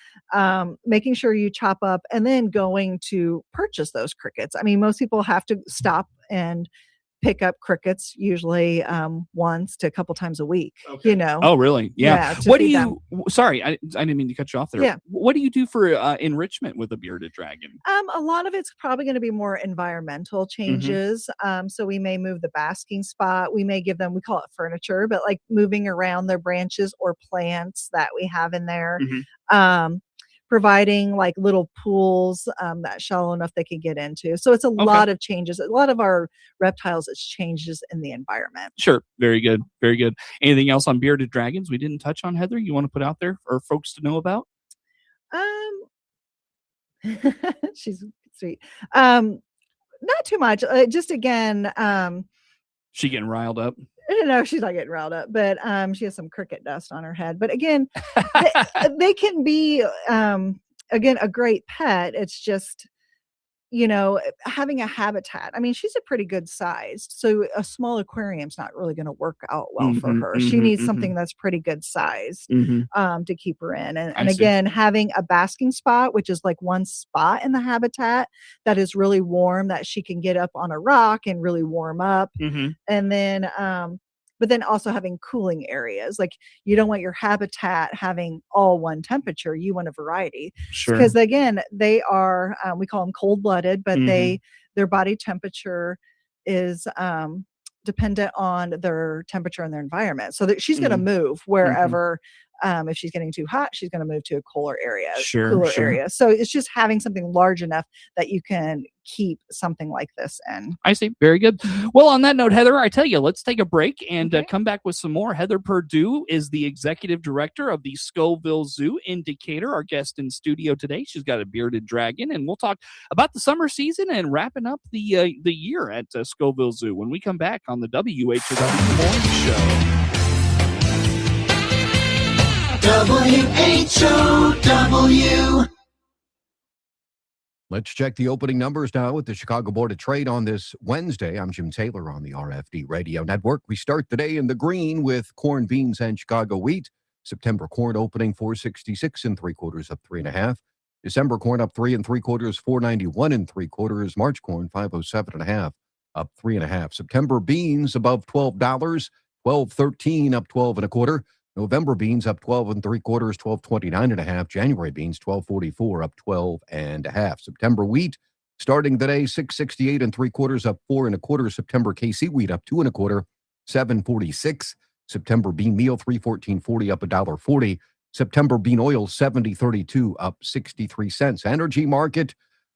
making sure you chop up and then going to purchase those crickets. I mean, most people have to stop and pick up crickets usually once to a couple times a week. You know. Oh, really? Yeah. to What do feed you? them. Sorry, I didn't mean to cut you off there. Yeah. What do you do for enrichment with a bearded dragon? A lot of it's probably going to be more environmental changes. So we may move the basking spot. We may give them, we call it furniture, but like moving around their branches or plants that we have in there. Providing like little pools that shallow enough they can get into. So it's a lot of changes. A lot of our reptiles, it's changes in the environment. Sure. Very good. Very good. Anything else on bearded dragons we didn't touch on, Heather, you want to put out there for folks to know about? She's sweet. Not too much. Just again, She getting riled up? no, she's not getting riled up, but she has some cricket dust on her head. But again, they can be again a great pet. It's just, you know, having a habitat. I mean, she's a pretty good sized, so a small aquarium's not really going to work out well for her. She needs something that's pretty good sized to keep her in. And again, having a basking spot, which is like one spot in the habitat that is really warm, that she can get up on a rock and really warm up. And then but then also having cooling areas. Like, you don't want your habitat having all one temperature. You want a variety. Sure. Because again, they are, we call them cold-blooded, but their body temperature is dependent on their temperature and their environment. So that she's going to move wherever. If she's getting too hot, she's going to move to a cooler area. Area. So it's just having something large enough that you can keep something like this in. I see. Very good. Well, on that note, Heather, I tell you, let's take a break and come back with some more. Heather Perdue is the executive director of the Scoville Zoo in Decatur, our guest in studio today. She's got a bearded dragon, and we'll talk about the summer season and wrapping up the year at Scoville Zoo when we come back on the WHOW Morning Show. WHOW. Let's check the opening numbers now with the Chicago Board of Trade on this Wednesday. I'm Jim Taylor on the RFD Radio Network. We start the day in the green with corn, beans, and Chicago wheat. September corn opening 466 3/4 up 3.5. December corn up 3 3/4, 491 3/4. March corn 507.5 up 3.5. September beans above $12, 12.13 up 12 1/4. November beans up 12 3/4, 12.29.5. January beans 12.44 up 12.5. September wheat starting the day 6.68 3/4 up 4 1/4. September KC wheat up 2 1/4, 7.46. September bean meal 314.40 up $1.40. September bean oil 70.32 up 63 cents. Energy market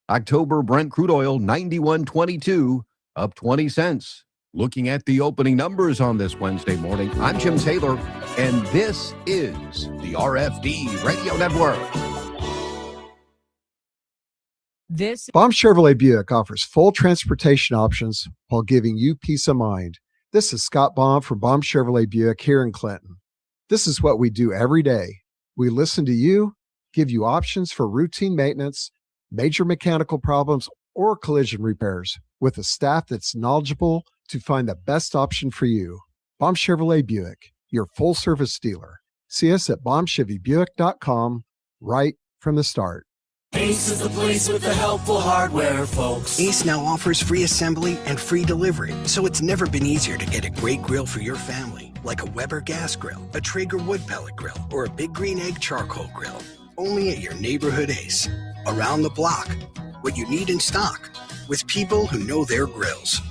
October Brent crude oil 91.22 up 20 cents. Looking at the opening numbers on this Wednesday morning, I'm Jim Taylor, and this is the RFD Radio Network. Baum Chevrolet Buick offers full transportation options while giving you peace of mind. This is Scott Baum from Baum Chevrolet Buick here in Clinton. This is what we do every day. We listen to you, give you options for routine maintenance, major mechanical problems, or collision repairs with a staff that's knowledgeable to find the best option for you. Baum Chevrolet Buick, your full-service dealer. See us at baumchevybuick.com right from the start. Ace is the place with the helpful hardware, folks. Ace now offers free assembly and free delivery, so it's never been easier to get a great grill for your family, like a Weber gas grill, a Traeger wood pellet grill, or a Big Green Egg charcoal grill. Only at your neighborhood Ace. Around the block. What you need in stock. With people who know their grills.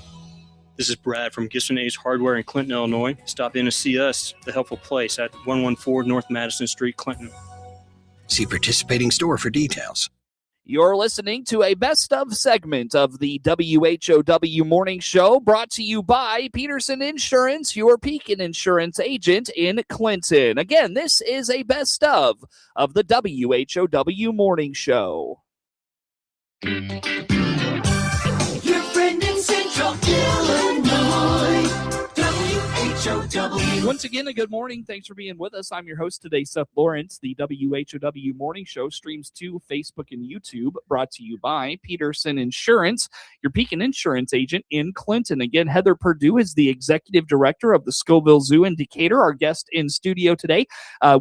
This is Brad from Gibson Ace Hardware in Clinton, Illinois. Stop in to see us, the helpful place at 114 North Madison Street, Clinton. See participating store for details. You're listening to a best of segment of the WHOW Morning Show, brought to you by Peterson Insurance, your Pekin Insurance agent in Clinton. Again, this is a best of the WHOW Morning Show. Your friend in Central Illinois, WHOW. Once again, a good morning. Thanks for being with us. I'm your host today, Seth Lawrence. The WHOW Morning Show streams to Facebook and YouTube, brought to you by Peterson Insurance, your Pekin Insurance agent in Clinton. Again, Heather Perdue is the executive director of the Scoville Zoo in Decatur, our guest in studio today,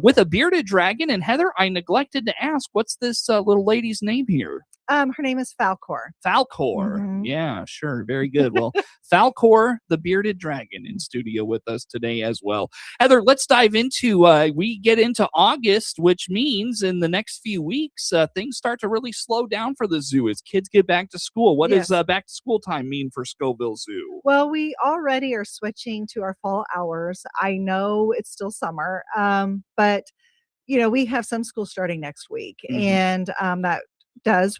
with a bearded dragon. And Heather, I neglected to ask, what's this little lady's name here? Her name is Falcor. Falcor. Mhm. Yeah, sure. Very good. Well, Falcor, the bearded dragon, in studio with us today as well. Heather, let's dive into, we get into August, which means in the next few weeks, things start to really slow down for the zoo as kids get back to school. What does Yes. back to school time mean for Scoville Zoo? Well, we already are switching to our fall hours. I know it's still summer, but we have some schools starting next week, and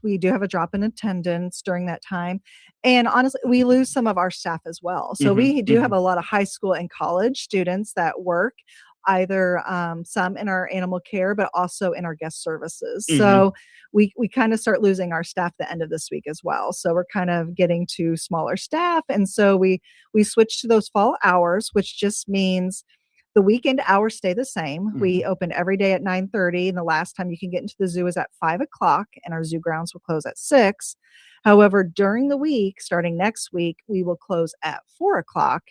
we do have a drop in attendance during that time. And honestly, we lose some of our staff as well. So we do have a lot of high school and college students that work either some in our animal care, but also in our guest services. So we kind of start losing our staff the end of this week as well. So we're kind of getting to smaller staff. And so we switch to those fall hours, which just means the weekend hours stay the same. We open every day at 9:30, and the last time you can get into the zoo is at 5:00, and our zoo grounds will close at 6. However, during the week, starting next week, we will close at 4:00,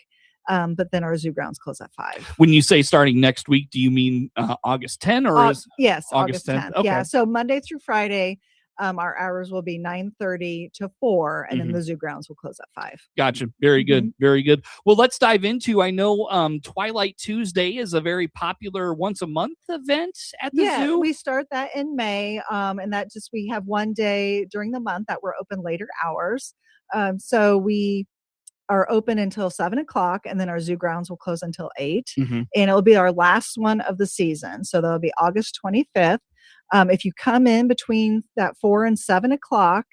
but then our zoo grounds close at 5. When you say starting next week, do you mean August 10 or is Yes, August 10th? 10th. Okay. Yeah, so Monday through Friday, our hours will be 9:30 to 4, and then the zoo grounds will close at 5. Gotcha. Very good. Very good. Well, let's dive into, I know Twilight Tuesday is a very popular once a month event at the zoo. We start that in May, and that just we have one day during the month that we're open later hours. So we are open until 7:00, and then our zoo grounds will close until 8. And it'll be our last one of the season. So that'll be August 25th. If you come in between that 4 and 7:00,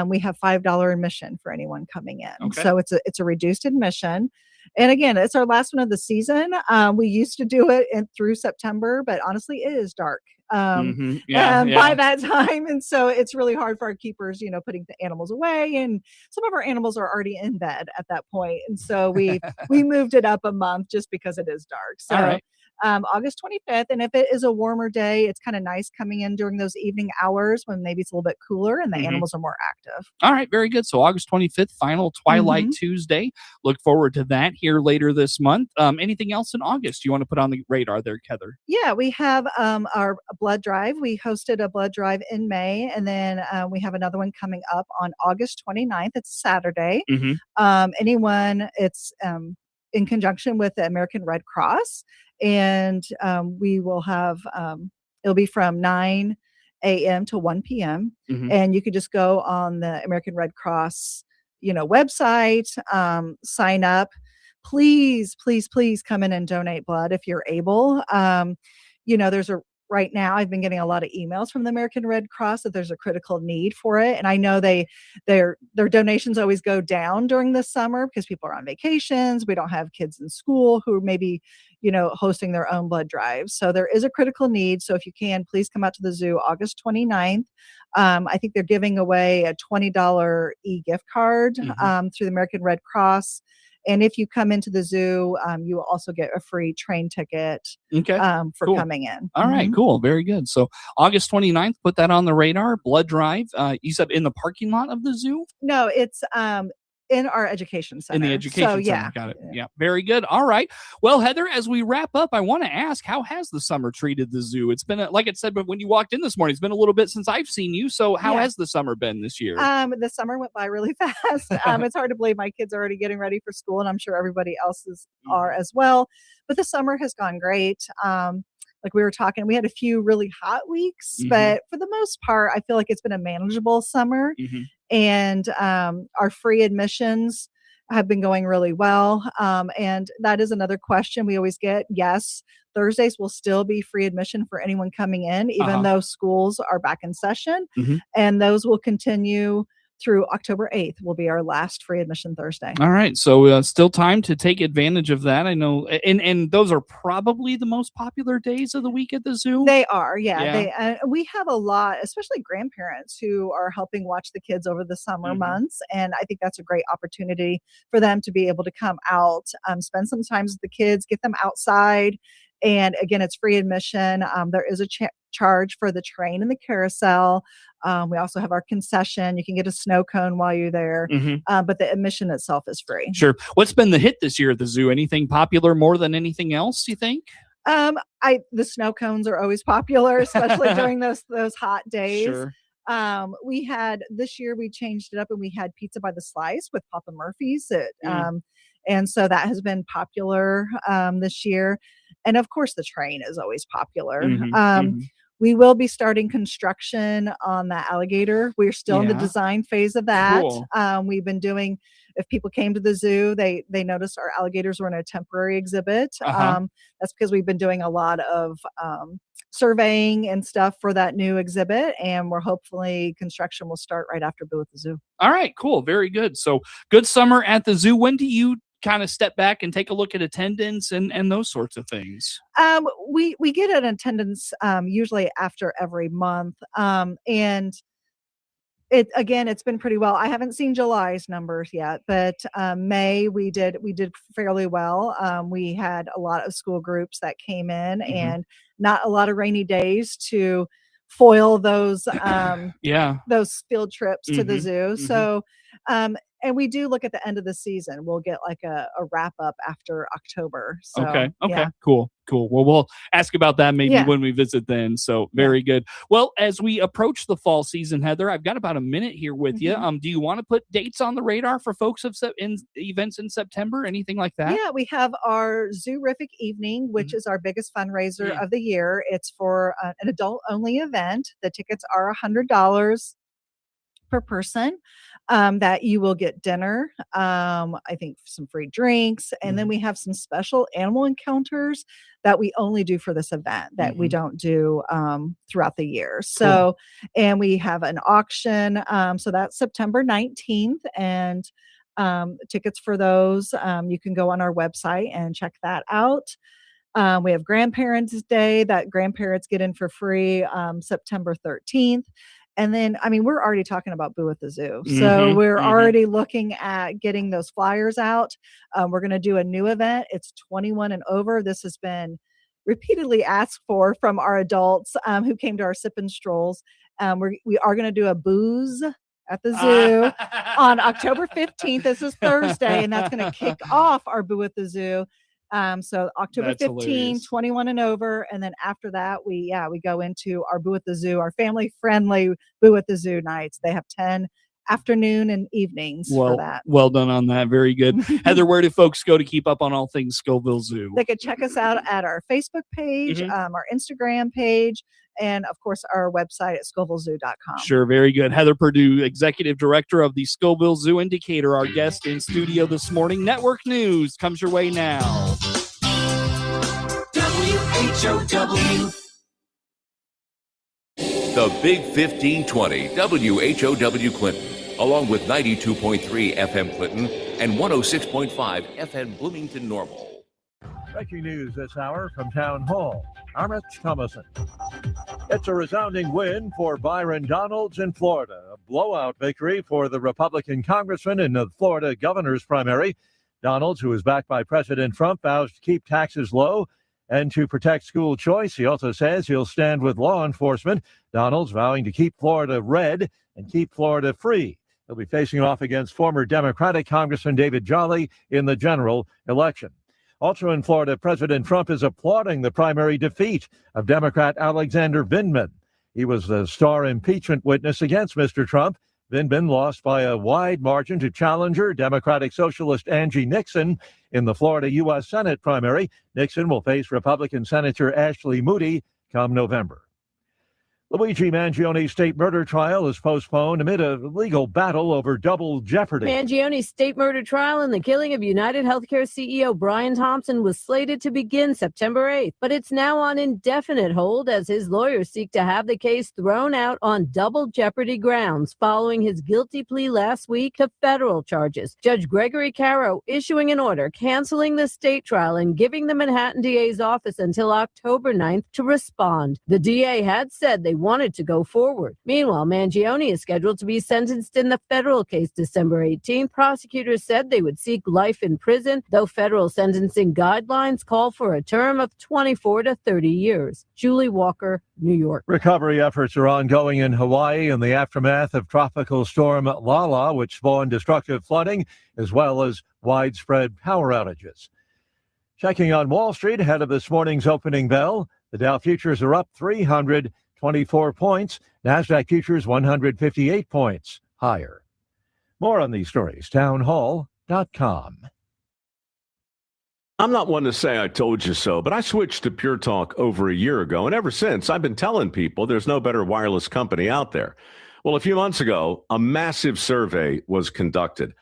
we have $5 admission for anyone coming in. Okay. So it's a reduced admission. And again, it's our last one of the season. We used to do it through September, but honestly, it is dark by that time. And so it's really hard for our keepers, putting the animals away. And some of our animals are already in bed at that point. And so we moved it up a month just because it is dark. So All right. August 25th. And if it is a warmer day, it's kind of nice coming in during those evening hours when maybe it's a little bit cooler and the animals are more active. All right, very good. So August 25th, final Twilight Tuesday. Look forward to that here later this month. Anything else in August you want to put on the radar there, Heather? Yeah, we have our blood drive. We hosted a blood drive in May, and then we have another one coming up on August 29th. It's Saturday. It's in conjunction with the American Red Cross, and we will have it'll be from 9 a.m. to 1 p.m. And you could just go on the American Red Cross website, sign up. Please come in and donate blood if you're able. Right now I've been getting a lot of emails from the American Red Cross that there's a critical need for it. And I know their donations always go down during the summer because people are on vacations. We don't have kids in school who may be, hosting their own blood drives. So there is a critical need. So if you can, please come out to the zoo August 29th. I think they're giving away a $20 e-gift card through the American Red Cross. And if you come into the zoo, you will also get a free train ticket for coming in. All right, cool. Very good. So August 29th, put that on the radar. Blood drive. You said in the parking lot of the zoo? No, it's in our education center. In the education center. Yeah. Got it. Yeah. Very good. All right. Well, Heather, as we wrap up, I want to ask, how has the summer treated the zoo? It's been, like it said, but when you walked in this morning, it's been a little bit since I've seen you. So how has the summer been this year? The summer went by really fast. It's hard to believe my kids are already getting ready for school, and I'm sure everybody else's are as well. But the summer has gone great. Like we were talking, we had a few really hot weeks, but for the most part, I feel like it's been a manageable summer. And our free admissions have been going really well. And that is another question we always get. Yes, Thursdays will still be free admission for anyone coming in, even though schools are back in session. And those will continue through October 8th will be our last free admission Thursday. All right. So still time to take advantage of that. I know. And those are probably the most popular days of the week at the zoo. They are. Yeah. We have a lot, especially grandparents who are helping watch the kids over the summer months. And I think that's a great opportunity for them to be able to come out, spend some time with the kids, get them outside. And again, it's free admission. There is a charge for the train and the carousel. We also have our concession. You can get a snow cone while you're there, but the admission itself is free. Sure. What's been the hit this year at the zoo? Anything popular more than anything else, you think? The snow cones are always popular, especially during those hot days. Sure. We had this year we changed it up and we had pizza by the slice with Papa Murphy's. And so that has been popular this year. And of course, the train is always popular. We will be starting construction on the alligator. We're still in the design phase of that. Cool. We've been doing, if people came to the zoo, they noticed our alligators were in a temporary exhibit. That's because we've been doing a lot of surveying and stuff for that new exhibit. And we're hopefully construction will start right after Boo at the Zoo. All right, cool. Very good. So good summer at the zoo. When do you kind of step back and take a look at attendance and those sorts of things? We get an attendance usually after every month. And it's been pretty well. I haven't seen July's numbers yet, but May we did fairly well. We had a lot of school groups that came in and not a lot of rainy days to foil those those field trips to the zoo. So and we do look at the end of the season. We'll get like a wrap up after October. So, Okay. yeah. Cool. Well, we'll ask about that maybe when we visit then. So very good. Well, as we approach the fall season, Heather, I've got about a minute here with you. Do you want to put dates on the radar for folks in events in September? Anything like that? Yeah, we have our Zoorific Evening, which is our biggest fundraiser of the year. It's for an adult only event. The tickets are $100 per person. That you will get dinner, I think some free drinks, and then we have some special animal encounters that we only do for this event that we don't do throughout the year. So, and we have an auction. So that's September 19th, and tickets for those, you can go on our website and check that out. We have Grandparents' Day that grandparents get in for free, September 13th. And then, I mean, we're already talking about Boo at the Zoo. So we're already looking at getting those flyers out. We're going to do a new event. It's 21 and over. This has been repeatedly asked for from our adults who came to our sip and strolls. We are going to do a booze at the zoo on October 15th. This is Thursday, and that's going to kick off our Boo at the Zoo. So October 15, 21 and over. And then after that, we go into our Boo at the Zoo, our family friendly Boo at the Zoo nights. They have 10 afternoon and evenings for that. Well done on that. Very good. Heather, where do folks go to keep up on all things Scoville Zoo? They could check us out at our Facebook page, our Instagram page, and of course our website at scovillezoo.com. Sure. Very good. Heather Perdue, Executive Director of the Scoville Zoo Indicator, our guest in studio this morning. Network news comes your way now. WHOW. The Big 1520 WHOW Clinton, along with 92.3 FM Clinton and 106.5 FM Bloomington Normal. Breaking news this hour from Town Hall. I'm Rich Thomason. It's a resounding win for Byron Donalds in Florida. A blowout victory for the Republican congressman in the Florida governor's primary. Donalds, who is backed by President Trump, vows to keep taxes low and to protect school choice. He also says he'll stand with law enforcement. Donalds vowing to keep Florida red and keep Florida free. He'll be facing off against former Democratic Congressman David Jolly in the general election. Also in Florida, President Trump is applauding the primary defeat of Democrat Alexander Vindman. He was the star impeachment witness against Mr. Trump. Vindman lost by a wide margin to challenger Democratic Socialist Angie Nixon in the Florida U.S. Senate primary. Nixon will face Republican Senator Ashley Moody come November. Luigi Mangioni's state murder trial is postponed amid a legal battle over double jeopardy. Mangioni's state murder trial and the killing of United Healthcare CEO Brian Thompson was slated to begin September 8th, but it's now on indefinite hold as his lawyers seek to have the case thrown out on double jeopardy grounds following his guilty plea last week to federal charges. Judge Gregory Caro issuing an order canceling the state trial and giving the Manhattan DA's office until October 9th to respond. The DA had said they wanted to go forward. Meanwhile, Mangioni is scheduled to be sentenced in the federal case December 18th. Prosecutors said they would seek life in prison, though federal sentencing guidelines call for a term of 24 to 30 years. Julie Walker, New York. Recovery efforts are ongoing in Hawaii in the aftermath of Tropical Storm Lala, which spawned destructive flooding as well as widespread power outages. Checking on Wall Street ahead of this morning's opening bell, the Dow futures are up 300. 24 points. NASDAQ futures 158 points higher. More on these stories, townhall.com. I'm not one to say I told you so, but I switched to Pure Talk over a year ago, and ever since I've been telling people there's no better wireless company out there. Well, a few months ago, a massive survey was conducted.